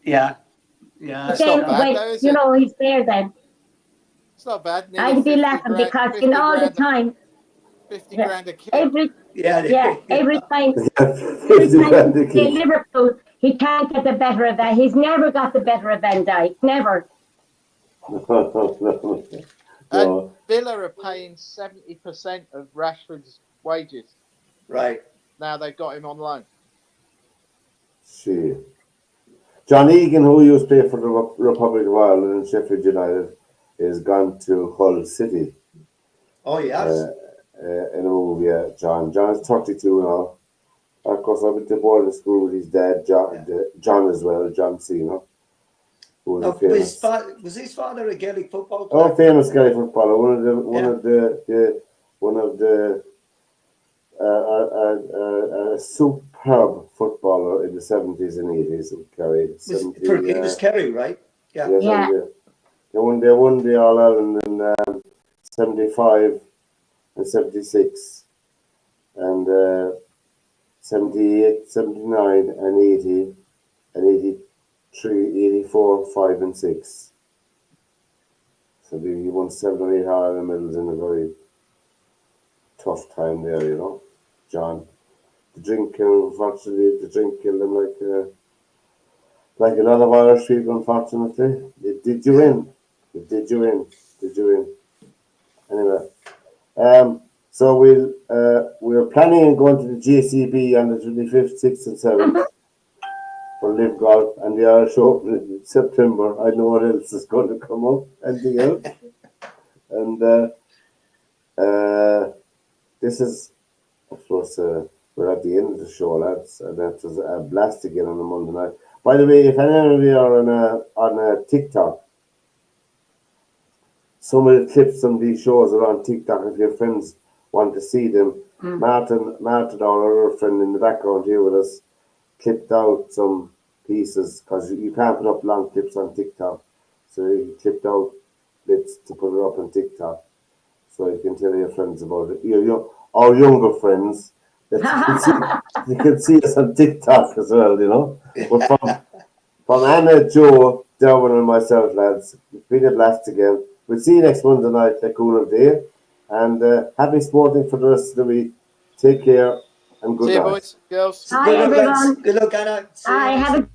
Yeah. That's not bad, though, is it? He's there then. It's not bad. I'd be laughing because in all the time, 50 grand a kid. every time Liverpool, he can't get the better of that. He's never got the better of Van Dijk. Never. And Villa are paying 70% of Rashford's wages. Right. Now they've got him on loan. See. John Egan, who used to play for the Republic of Ireland and Sheffield United, is gone to Hull City. Oh, yes. In a move, yeah. John is 32 now. Of course, I went to boarding school with his dad, John as well, John Cena, who was a famous. Was his father a Gaelic football player? Oh, famous Gaelic footballer. One of the a superb footballer in the 70s and 80s in Kerry. He was Kerry, right? Yeah. Yes, Yeah. they won the All Ireland in 75 and 76 and 78, 79 and 80 and 83, 84, 5 and 6. So he won 7 or 8 All Ireland medals in a very tough time there, you know, John. The drink killed him like a lot of Irish people, unfortunately. Did you win? Did you win? Anyway, so we're planning on going to the JCB on the 25th, 6th, and 7th for Live Golf and the Irish Open in September. I know what else is going to come up. Anything else? And this is, of course, we're at the end of the show, lads, and that was a blast again on a Monday night. By the way, if any of you are on a TikTok, some of the clips from these shows are on TikTok. If your friends want to see them, Martin, our other friend in the background here with us, clipped out some pieces because you can't put up long clips on TikTok. So he clipped out bits to put it up on TikTok, so you can tell your friends about it. Our younger friends, that you can see us on TikTok as well, you know. But from Anna, Joe, Derwynne, and myself, lads, it's been a blast again. We'll see you next Monday night, a cooler day, and happy sporting for the rest of the week. Take care and good See you, night. boys, girls. Bye, everyone. Good luck, Anna. See you Bye. next Have a week.